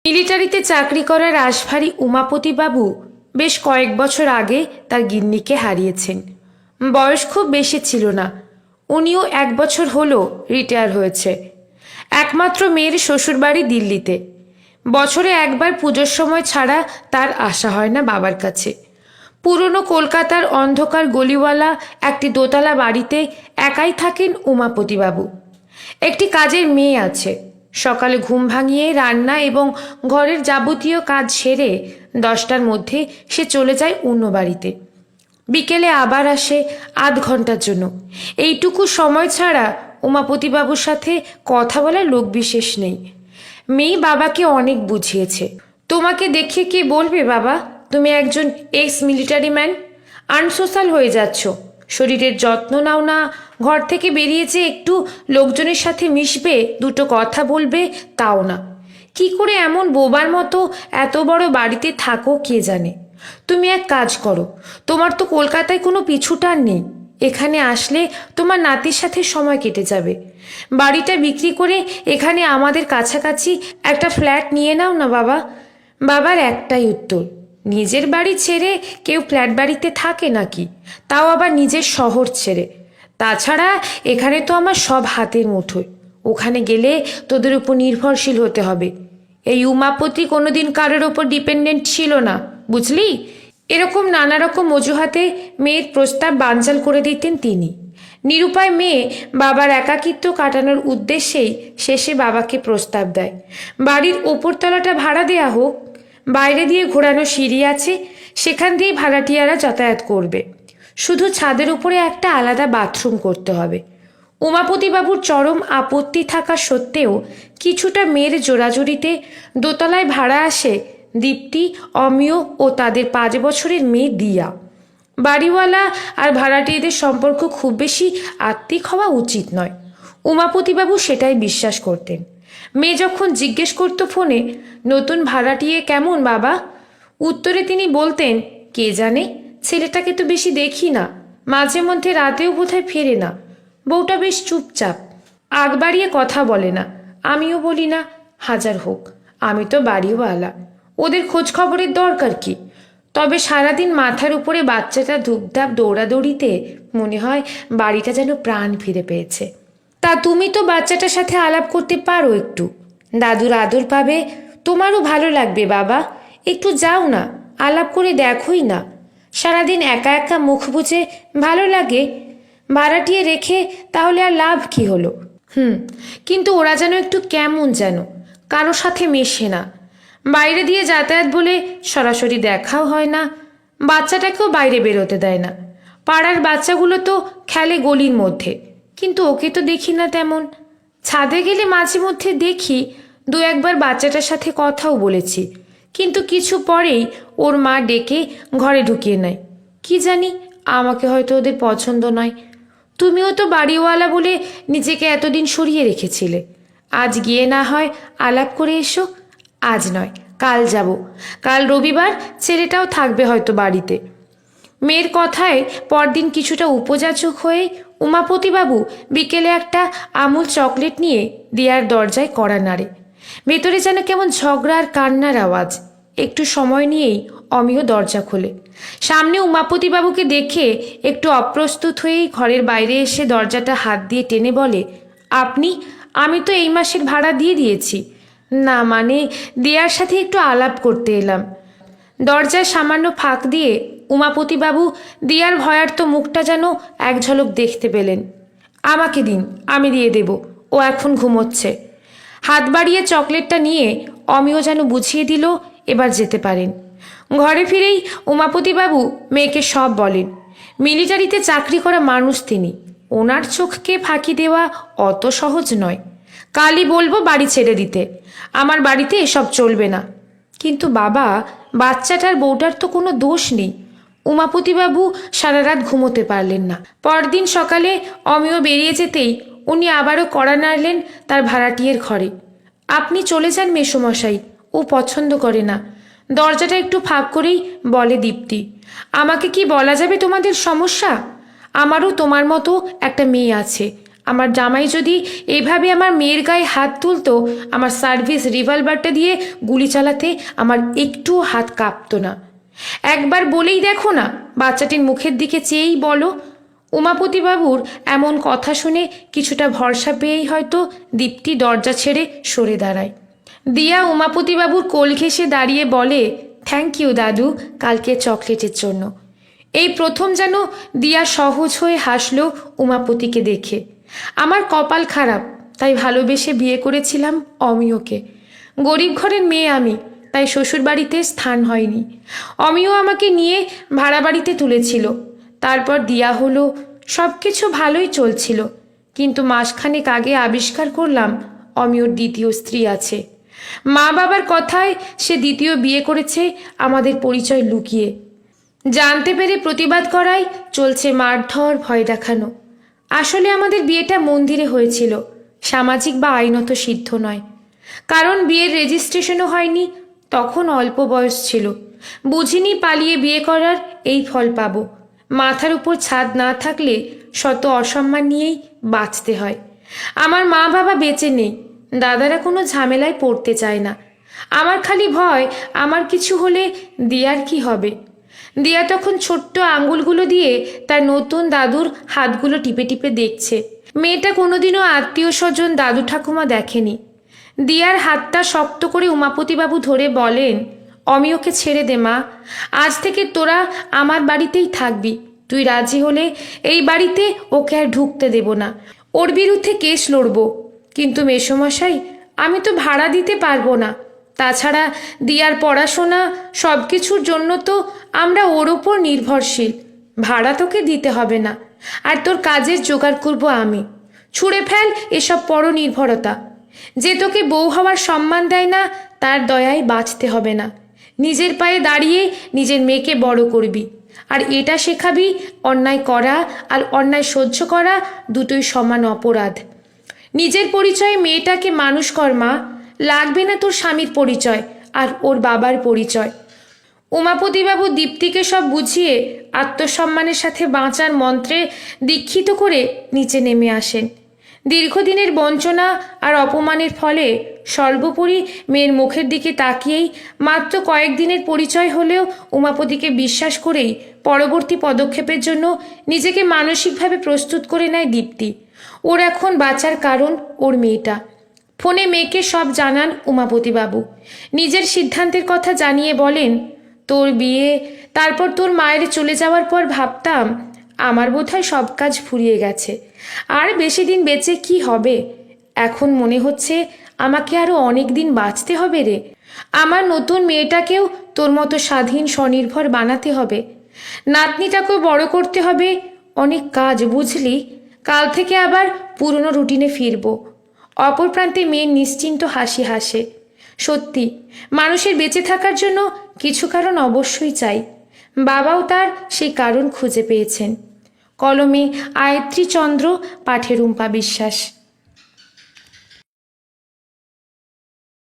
মিলিটারিতে চাকরি করা রাশভারী উমাপতিবাবু বেশ কয়েক বছর আগে তার গিন্নিকে হারিয়েছেন। বয়স খুব বেশি ছিল না, উনিও 1 বছর হলো রিটায়ার হয়েছে। একমাত্র মেয়ের শ্বশুরবাড়ি দিল্লিতে। বছরে একবার পুজোর সময় ছাড়া তার আসা হয় না বাবার কাছে। পুরনো কলকাতার অন্ধকার গলিওয়ালা একটি দোতলা বাড়িতে একাই থাকেন উমাপতিবাবু। একটি কাজের মেয়ে আছে। সকালে ঘুম ভাঙিয়ে রান্না এবং ঘরের যাবতীয় কাজ সেরে 10টার মধ্যে সে চলে যায় অন্য বাড়িতে। বিকেলে আবার আসে আধ ঘন্টার জন্য। এইটুকু সময় ছাড়া উমাপতিবাবুর সাথে কথা বলার লোক বিশেষ নেই। মেয়ে বাবাকে অনেক বুঝিয়েছে। তোমাকে দেখে কে বলবে বাবা তুমি একজন এক্স মিলিটারি ম্যান, আনসোশ্যাল হয়ে যাচ্ছ, শরীরের যত্ন নাও না, ঘর থেকে বেরিয়েছে একটু লোকজনের সাথে মিশবে, দুটো কথা বলবে, তাও না। কি করে এমন বোবার মতো এত বড় বাড়িতে থাকো কে জানে। তুমি এক কাজ করো, তোমার তো কলকাতায় কোনো পিছুটান নেই, এখানে আসলে তোমার নাতির সাথে সময় কেটে যাবে। বাড়িটা বিক্রি করে এখানে আমাদের কাছাকাছি একটা ফ্ল্যাট নিয়ে নাও না বাবা। বাবার একটাই উত্তর, নিজের বাড়ি ছেড়ে কেউ ফ্ল্যাট বাড়িতে থাকে নাকি, তাও আবার নিজের শহর ছেড়ে। তাছাড়া এখানে তো আমার সব হাতের মুঠোয়, ওখানে গেলে তোদের উপর নির্ভরশীল হতে হবে। এই উমাপতি কোনোদিন কারোর ওপর ডিপেন্ডেন্ট ছিল না, বুঝলি। এরকম নানা রকম অজুহাতে মেয়ের প্রস্তাব বানচাল করে দিতেন তিনি। নিরুপায় মেয়ে বাবার একাকিত্ব কাটানোর উদ্দেশ্যেই শেষে বাবাকে প্রস্তাব দেয়, বাড়ির ওপরতলাটা ভাড়া দেয়া হোক, বাইরে দিয়ে ঘোরানো সিঁড়ি আছে, সেখান দিয়ে ভাড়াটিয়ারা যাতায়াত করবে, শুধু ছাদের উপরে একটা আলাদা বাথরুম করতে হবে। উমাপতিবাবুর চরম আপত্তি থাকা সত্ত্বেও কিছুটা মেয়ের জোরাজুরিতে দোতলায় ভাড়া আসে দীপ্তি, অমিয় ও তাদের 5 বছরের মেয়ে দিয়া। বাড়িওয়ালা আর ভাড়াটিয়াদের সম্পর্ক খুব বেশি আত্মিক হওয়া উচিত নয়, উমাপতিবাবু সেটাই বিশ্বাস করতেন। মেয়ে যখন জিজ্ঞেস করত ফোনে, নতুন ভাড়াটিয়ে কেমন বাবা, উত্তরে তিনি বলতেন, কে জানে, ছেলেটাকে তো বেশি দেখি না, মাঝে মধ্যে রাতেও বোধহয় ফেরে না, বউটা বেশ চুপচাপ, আগ বাড়িয়ে কথা বলে না, আমিও বলি না। হাজার হোক, আমি তো বাড়িওয়ালা, ওদের খোঁজ খবরের দরকার কি। তবে সারাদিন মাথার উপরে বাচ্চাটা ধূপধাপ দৌড়াদৌড়িতে মনে হয় বাড়িটা যেন প্রাণ ফিরে পেয়েছে। তা তুমি তো বাচ্চাটার সাথে আলাপ করতে পারো, একটু দাদুর আদর পাবে, তোমারও ভালো লাগবে বাবা। একটু যাও না, আলাপ করে দেখোই না। সারাদিন একা একা মুখ বুঝে ভালো লাগে, ভাড়াটিয়ে রেখে তাহলে আর লাভ কি হলো। কিন্তু ওরা যেন একটু কেমন যেন, কারো সাথে মেশে না, বাইরে দিয়ে যাতায়াত বলে সরাসরি দেখাও হয় না, বাচ্চাটাকেও বাইরে বেরোতে দেয় না। পাড়ার বাচ্চাগুলো তো খেলে গলির মধ্যে, কিন্তু ওকে তো দেখি না তেমন। ছাদে গেলে মাঝে মধ্যে দেখি, 2-1বার বাচ্চাটার সাথে কথাও বলেছি, কিন্তু কিছু পরেই ওর মা ডেকে ঘরে ঢুকিয়ে নেয়। কি জানি, আমাকে হয়তো ওদের পছন্দ নয়। তুমিও তো বাড়িওয়ালা বলে নিজেকে এতদিন সরিয়ে রেখেছিলে, আজ গিয়ে না হয় আলাপ করে এসো। আজ নয়, কাল যাব, কাল রবিবার, ছেলেটাও থাকবে হয়তো বাড়িতে। মেয়ের কথায় পরদিন কিছুটা উপযাচক হয়ে উমাপতিবাবু বিকেলে একটা আমুল চকলেট নিয়ে দিয়ার দরজায় কড়া নাড়ে। ভেতরে যেন কেমন ঝগড়া আর কান্নার আওয়াজ। একটু সময় নিয়েই অমিয় দরজা খোলে। সামনে উমাপতিবাবুকে দেখে একটু অপ্রস্তুত হয়েই ঘরের বাইরে এসে দরজাটা হাত দিয়ে টেনে বলে, আপনি? আমি তো এই মাসের ভাড়া দিয়ে দিয়েছি। না মানে, দিয়ার সাথে একটু আলাপ করতে এলাম। দরজায় সামান্য ফাঁক দিয়ে উমাপতিবাবু দিয়ার ভয়ার্ত মুখটা যেন এক ঝলক দেখতে পেলেন। আমাকে দিন, আমি দিয়ে দেব, ও এখন ঘুমোচ্ছে। হাত বাড়িয়ে চকলেটটা নিয়ে অমিয় যেন বুঝিয়ে দিল এবার যেতে পারেন। ঘরে ফিরেই উমাপতিবাবু মেয়েকে সব বলেন। মিলিটারিতে চাকরি করা মানুষ তিনি, ওনার চোখকে ফাঁকি দেওয়া অত সহজ নয়। কালই বলবো বাড়ি ছেড়ে দিতে, আমার বাড়িতে এসব চলবে না। কিন্তু বাবা, বাচ্চাটার বউটার তো কোনো দোষ নেই। উমাপতিবাবু সারা রাত ঘুমোতে পারলেন না। পরদিন সকালে অমিয় বেরিয়ে যেতেই উনি আবারও কড়া নাড়লেন তার ভাড়াটিয়ের ঘরে। আপনি চলে যান মেসোমশাই, ও পছন্দ করে না। দরজাটা একটু ফাঁক করেই বলে দীপ্তি, আমাকে কি বলা যাবে তোমাদের সমস্যা? আমারও তোমার মতো একটা মেয়ে আছে, আমার জামাই যদি এইভাবে আমার মেয়ের গায়ে হাত তুলতো, আমার সার্ভিস রিভলভারটা দিয়ে গুলি চালাতে আমার একটুও হাত কাঁপতো না। একবার বলেই দেখো না, বাচ্চাটির মুখের দিকে চেয়েই বলো। উমাপতিবাবুর এমন কথা শুনে কিছুটা ভরসা পেয়েই হয়তো দীপ্তি দরজা ছেড়ে সরে দাঁড়ায়। দিয়া উমাপতিবাবুর কোল ঘেঁষে দাঁড়িয়ে বলে, থ্যাংক ইউ দাদু কালকে চকলেটের জন্য। এই প্রথম যেন দিয়া সহজ হয়ে হাসল উমাপতিকে দেখে। আমার কপাল খারাপ, তাই ভালোবেসে বিয়ে করেছিলাম অমিয়কে। গরিব ঘরের মেয়ে আমি, তাই শ্বশুরবাড়িতে স্থান হয়নি। অমিয় আমাকে নিয়ে ভাড়া বাড়িতে তুলেছিল। তারপর দিয়া হলো, সব কিছু ভালোই চলছিল, কিন্তু মাসখানেক আগে আবিষ্কার করলাম অমিয়র দ্বিতীয় স্ত্রী আছে। মা বাবার কথায় সে দ্বিতীয় বিয়ে করেছে আমাদের পরিচয় লুকিয়ে। জানতে পেরে প্রতিবাদ করায় চলছে মারধর, ভয় দেখানো। আসলে আমাদের বিয়েটা মন্দিরে হয়েছিল, সামাজিক বা আইনত সিদ্ধ নয়। কারণ বিয়ের রেজিস্ট্রেশনও হয়নি, তখন অল্প বয়স ছিল। বুঝিনি পালিয়ে বিয়ে করার এই ফল পাবো। মাথার উপর ছাদ না থাকলে শত অসম্মান নিয়েই বাঁচতে হয়। আমার মা বাবা বেঁচে নেই, দাদারা কোনো ঝামেলায় পড়তে চায় না। আমার খালি ভয়, আমার কিছু হলে দিয়ার কি হবে। দিয়া তখন ছোট্ট আঙ্গুলগুলো দিয়ে তার নতুন দাদুর হাতগুলো টিপে টিপে দেখছে। মেয়েটা কোনোদিনও আত্মীয় স্বজন, দাদু ঠাকুমা দেখেনি। দিয়ার হাতটা শক্ত করে উমাপতিবাবু ধরে বলেন, অমিয়কে ছেড়ে দে মা, আজ থেকে তোরা আমার বাড়িতেই থাকবি। তুই রাজি হলে এই বাড়িতে ওকে আর ঢুকতে দেব না, ওর বিরুদ্ধে কেস লড়ব। কিন্তু মেসোমশাই, আমি তো ভাড়া দিতে পারবো না। তাছাড়া দিয়ার পড়াশোনা সব কিছুর জন্য তো আমরা ওর ওপর নির্ভরশীল। ভাড়া তোকে দিতে হবে না, আর তোর কাজের জোগাড় করবো আমি। ছুঁড়ে ফেল এসব পরনির্ভরতা। যে তোকে বউ হওয়ার সম্মান দেয় না, তার দয়ায় বাঁচতে হবে না। নিজের পায়ে দাঁড়িয়ে নিজের মেয়েকে বড় করবি, আর এটা শেখাবি অন্যায় করা আর অন্যায় সহ্য করা দুটোই সমান অপরাধ। নিজের পরিচয়ে মেয়েটাকে মানুষ কর মা, লাগবে না তোর স্বামীর পরিচয় আর ওর বাবার পরিচয়। উমাপতিবাবু দীপ্তিকে সব বুঝিয়ে আত্মসম্মানের সাথে বাঁচার মন্ত্রে দীক্ষিত করে নিচে নেমে আসেন। দীর্ঘদিনের বঞ্চনা আর অপমানের ফলে সর্বোপরি মেয়ের মুখের দিকে তাকিয়েই মাত্র কয়েকদিনের পরিচয় হলেও উমাপতিকে বিশ্বাস করেই পরবর্তী পদক্ষেপের জন্য নিজেকে মানসিকভাবে প্রস্তুত করে নেয় দীপ্তি। ওর এখন বাঁচার কারণ ওর মেয়েটা। ফোনে মেয়েকে সব জানান উমাপতিবাবু। নিজের সিদ্ধান্তের কথা জানিয়ে বলেন, তোর বিয়ে, তারপর তোর মায়ের চলে যাওয়ার পর ভাবতাম আমার বোধহয় সব কাজ ফুরিয়ে গেছে, আর বেশি দিন বেঁচে কি হবে। এখন মনে হচ্ছে আমাকে আরও অনেক দিন বাঁচতে হবে রে। আমার নতুন মেয়েটাকেও তোর মতো স্বাধীন স্বনির্ভর বানাতে হবে, নাতনিটাকেও বড় করতে হবে। অনেক কাজ বুঝলি, কাল থেকে আবার পুরনো রুটিনে ফিরব। অপর প্রান্তে মেয়ের নিশ্চিন্ত হাসি হাসে। সত্যি, মানুষের বেঁচে থাকার জন্য কিছু কারণ অবশ্যই চাই। বাবাও তার সেই কারণ খুঁজে পেয়েছেন। কলমে আয়ত্রী চন্দ্র, পাঠে রুম্পা বিশ্বাস।